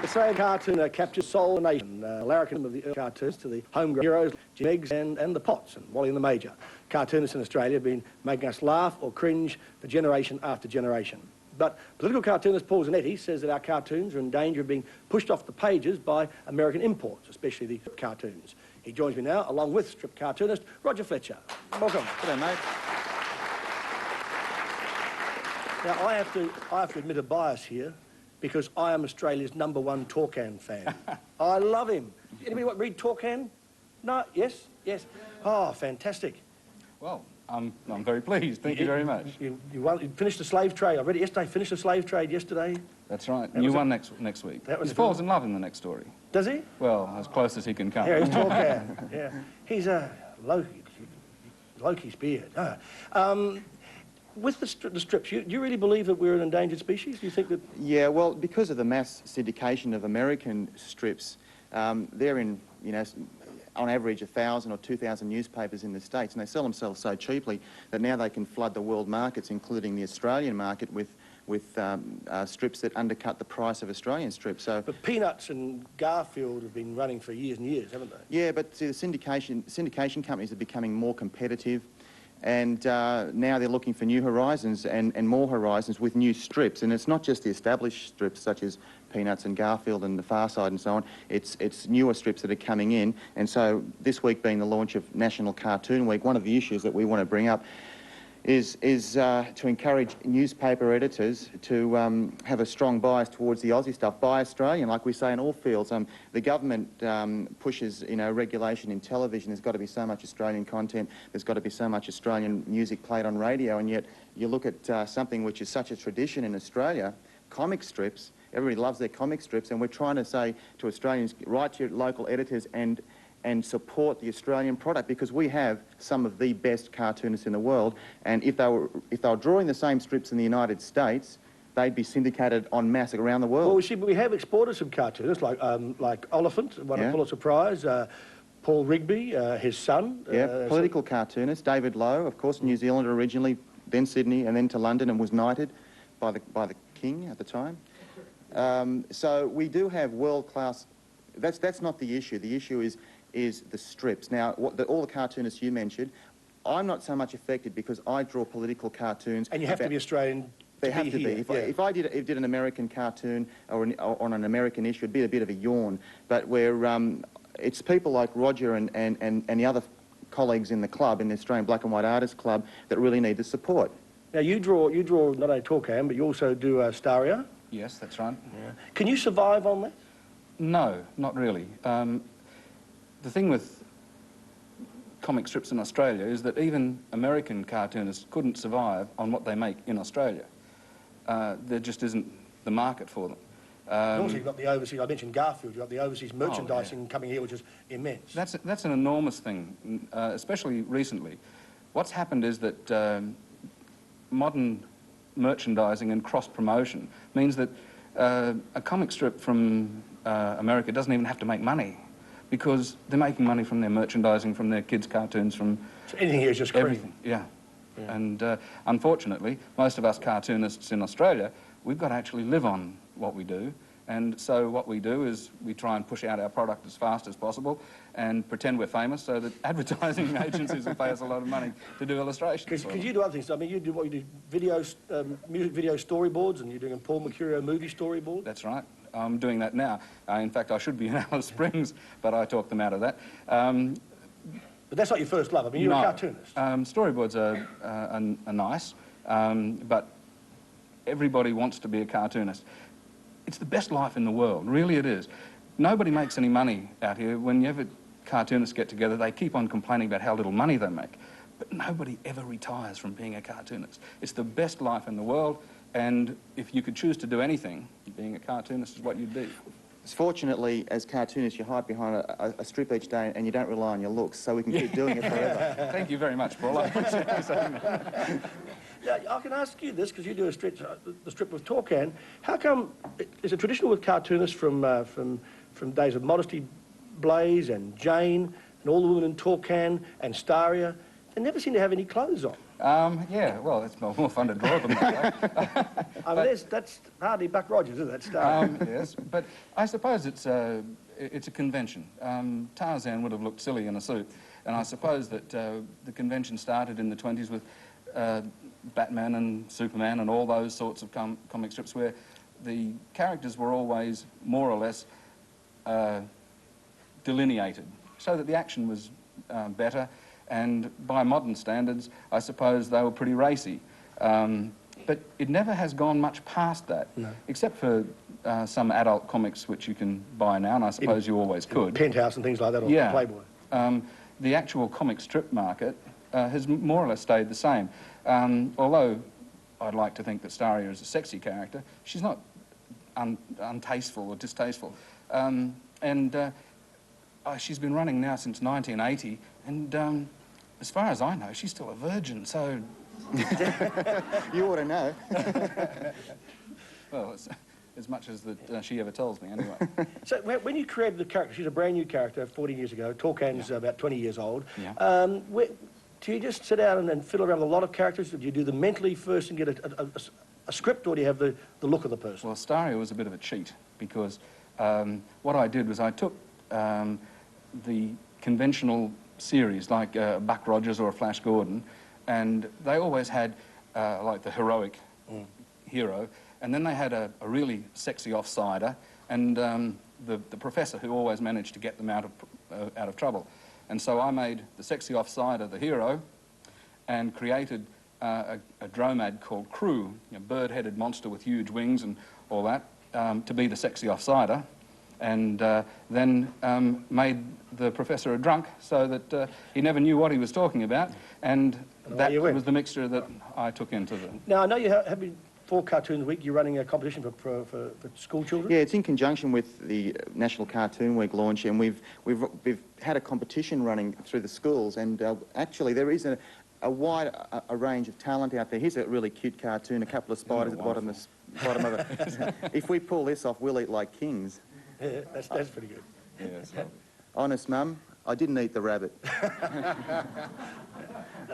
Australian cartoon captures soul and nation. Larrikin of the early cartoons to the homegrown heroes, Meggs and the Potts and Wally and the Major. Cartoonists in Australia have been making us laugh or cringe for generation after generation. But political cartoonist Paul Zanetti says that our cartoons are in danger of being pushed off the pages by American imports, especially the strip cartoons. He joins me now, along with strip cartoonist Roger Fletcher. Welcome. G'day, mate. Now, I have to admit a bias here, because I am Australia's #1 Torkan fan. I love him. Anybody read Torkan? No? Yes? Yes? Oh, fantastic. Well, I'm very pleased. Thank you very much. You finished the slave trade. I read it yesterday. Finished the slave trade yesterday. That's right. New one next week. He falls in love in the next story. Does he? Well, as close as he can come. Yeah, he's Torkan. Yeah. He's a Loki's beard. With the strips, do you really believe that we're an endangered species? Do you think that... Yeah, well, because of the mass syndication of American strips, they're in, you know, on average 1,000 or 2,000 newspapers in the States, and they sell themselves so cheaply that now they can flood the world markets, including the Australian market, with strips that undercut the price of Australian strips. So, but Peanuts and Garfield have been running for years and years, haven't they? Yeah, but see, the syndication companies are becoming more competitive, and now they're looking for new horizons and more horizons with new strips. And it's not just the established strips such as Peanuts and Garfield and The Far Side and so on. It's newer strips that are coming in. And so this week being the launch of National Cartoon Week, one of the issues that we want to bring up is to encourage newspaper editors to have a strong bias towards the Aussie stuff. Buy Australian, like we say in all fields. The government pushes, you know, regulation in television. There's got to be so much Australian content. There's got to be so much Australian music played on radio. And yet you look at something which is such a tradition in Australia, comic strips. Everybody loves their comic strips, and we're trying to say to Australians, write to your local editors and support the Australian product, because we have some of the best cartoonists in the world, and if they were drawing the same strips in the United States, they'd be syndicated en masse around the world. Well, we see, we have exported some cartoonists like Oliphant, won a Pulitzer Prize, Paul Rigby, his son. Political cartoonist, David Lowe, of course, New Zealander originally, then Sydney, and then to London, and was knighted by the King at the time. So we do have world-class... That's not the issue. The issue is the strips. Now, all the cartoonists you mentioned, I'm not so much affected because I draw political cartoons. And you have to be Australian. They have to be. If I did an American cartoon or on an American issue, it'd be a bit of a yawn. But it's people like Roger and the other colleagues in the club, in the Australian Black and White Artists Club, that really need the support. Now, you draw not only Torkan, but you also do Staria. Yes, that's right. Yeah. Can you survive on that? No, not really. The thing with comic strips in Australia is that even American cartoonists couldn't survive on what they make in Australia. There just isn't the market for them. Also, you've got the overseas, I mentioned Garfield, you've got the overseas merchandising coming here, which is immense. That's an enormous thing, especially recently. What's happened is that modern merchandising and cross-promotion means that a comic strip from America doesn't even have to make money, because they're making money from their merchandising, from their kids' cartoons, from... So anything here is just everything, yeah. And unfortunately, most of us cartoonists in Australia, we've got to actually live on what we do. And so what we do is we try and push out our product as fast as possible and pretend we're famous so that advertising agencies will pay us a lot of money to do illustrations. Because you do other things. I mean, you do videos, music video storyboards, and you're doing a Paul Mercurio movie storyboard. That's right. I'm doing that now. In fact, I should be in Alice Springs, but I talked them out of that. But that's not your first love. I mean, you're a cartoonist. Storyboards are nice, but everybody wants to be a cartoonist. It's the best life in the world, really it is. Nobody makes any money out here. Whenever cartoonists get together, they keep on complaining about how little money they make. But nobody ever retires from being a cartoonist. It's the best life in the world, and if you could choose to do anything, being a cartoonist is what you'd do. Fortunately, as cartoonists, you hide behind a strip each day and you don't rely on your looks, so we can keep doing it forever. Thank you very much, Paul. I appreciate you saying that. Now, I can ask you this, because you do the strip with Torkan. How come, is it traditional with cartoonists from days of Modesty Blaze and Jane and all the women in Torkan and Staria, they never seem to have any clothes on? Yeah, well, it's more fun to draw them that way. I mean, that's hardly Buck Rogers, is it? That star. Yes, but I suppose it's a convention. Tarzan would have looked silly in a suit, and I suppose that the convention started in the 20s with Batman and Superman and all those sorts of comic strips where the characters were always more or less delineated, so that the action was better, and by modern standards, I suppose they were pretty racy. But it never has gone much past that, no. Except for some adult comics which you can buy now, and I suppose you always could. Penthouse and things like that, or yeah. Playboy. The actual comic strip market has more or less stayed the same. Although I'd like to think that Staria is a sexy character, she's not untasteful or distasteful. She's been running now since 1980, and as far as I know, she's still a virgin, so... You ought to know. Well, it's as much as that she ever tells me, anyway. So when you created the character, she's a brand new character 40 years ago, Torkan's about 20 years old. Yeah. Do you just sit down and fiddle around with a lot of characters? Or do you do them mentally first and get a script, or do you have the look of the person? Well, Staria was a bit of a cheat, because what I did was I took the conventional series, like Buck Rogers or Flash Gordon, and they always had like the heroic hero, and then they had a really sexy offsider, and the professor who always managed to get them out of trouble. And so I made the sexy offsider the hero, and created a dromad called Crew, a bird-headed monster with huge wings and all that, to be the sexy offsider, and then made the professor a drunk so that he never knew what he was talking about, and that was the mixture that I took into them. Now, I know you have been, for Cartoons Week, you're running a competition for school children? Yeah, it's in conjunction with the National Cartoon Week launch, and we've had a competition running through the schools, and actually there is a wide range of talent out there. Here's a really cute cartoon, a couple of spiders at the bottom of it. If we pull this off, we'll eat like kings. Yeah, that's pretty good. Yes. Honest, Mum, I didn't eat the rabbit.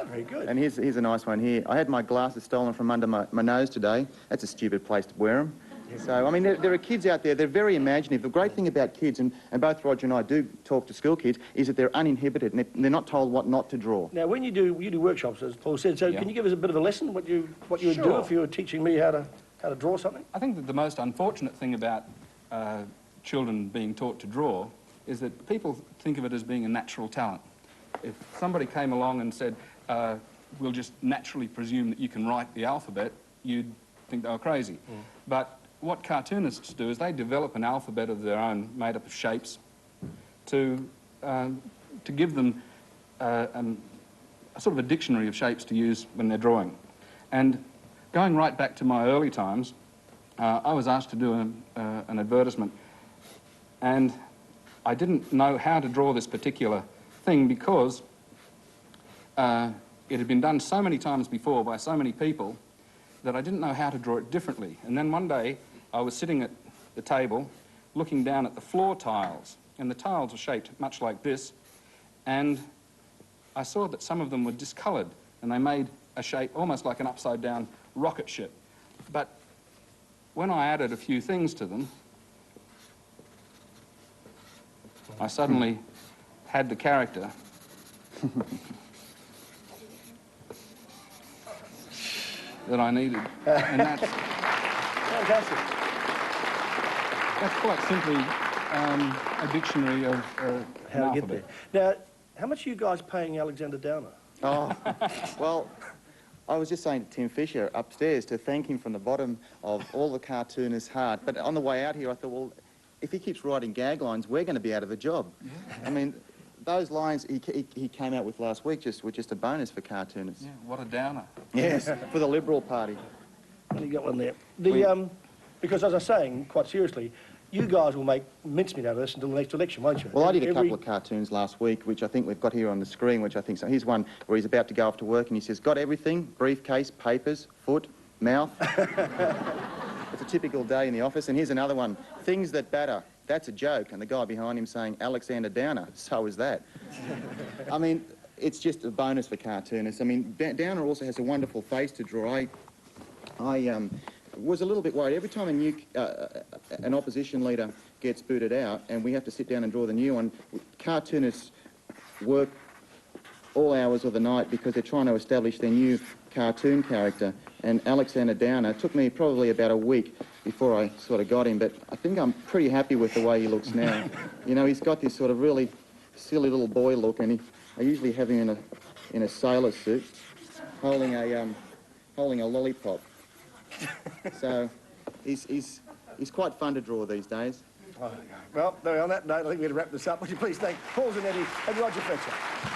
Very good. And here's a nice one here. I had my glasses stolen from under my nose today. That's a stupid place to wear them. So, I mean, there are kids out there, they're very imaginative. The great thing about kids, and both Roger and I do talk to school kids, is that they're uninhibited and they're not told what not to draw. Now, when you do workshops, as Paul said, so can you give us a bit of a lesson, what you would do if you were teaching me how to draw something? I think that the most unfortunate thing about children being taught to draw is that people think of it as being a natural talent. If somebody came along and said, we'll just naturally presume that you can write the alphabet, you'd think they were crazy. But what cartoonists do is they develop an alphabet of their own, made up of shapes, to give them a sort of a dictionary of shapes to use when they're drawing. And going right back to my early times, I was asked to do an advertisement, and I didn't know how to draw this particular thing because it had been done so many times before by so many people that I didn't know how to draw it differently. And then one day I was sitting at the table looking down at the floor tiles, and the tiles were shaped much like this, and I saw that some of them were discoloured, and they made a shape almost like an upside-down rocket ship. But when I added a few things to them, I suddenly had the character that I needed, and that's fantastic. That's quite simply a dictionary of how to get there. Now, how much are you guys paying Alexander Downer? Oh, well, I was just saying to Tim Fisher upstairs to thank him from the bottom of all the cartoonists' heart. But on the way out here, I thought, well, if he keeps writing gag lines, we're going to be out of a job. Yeah. I mean, those lines he came out with last week were just a bonus for cartoonists. Yeah, what a downer. Yes, for the Liberal Party. Well, you got one there. Because, as I was saying, quite seriously, you guys will make mincemeat out of this until the next election, won't you? Well, I did a couple of cartoons last week, which I think we've got here on the screen, which I think so. Here's one where he's about to go off to work and he says, got everything, briefcase, papers, foot, mouth. It's a typical day in the office. And here's another one, things that batter. That's a joke. And the guy behind him saying, Alexander Downer, so is that. I mean, it's just a bonus for cartoonists. I mean, Downer also has a wonderful face to draw. was a little bit worried. Every time a new, an opposition leader gets booted out and we have to sit down and draw the new one, cartoonists work all hours of the night because they're trying to establish their new cartoon character. And Alexander Downer took me probably about a week before I sort of got him, but I think I'm pretty happy with the way he looks now. You know, he's got this sort of really silly little boy look, and I usually have him in a sailor suit, holding a lollipop. So he's quite fun to draw these days. Well, on that note, I think we're going to wrap this up. Would you please thank Paul Zanetti and Roger Fletcher.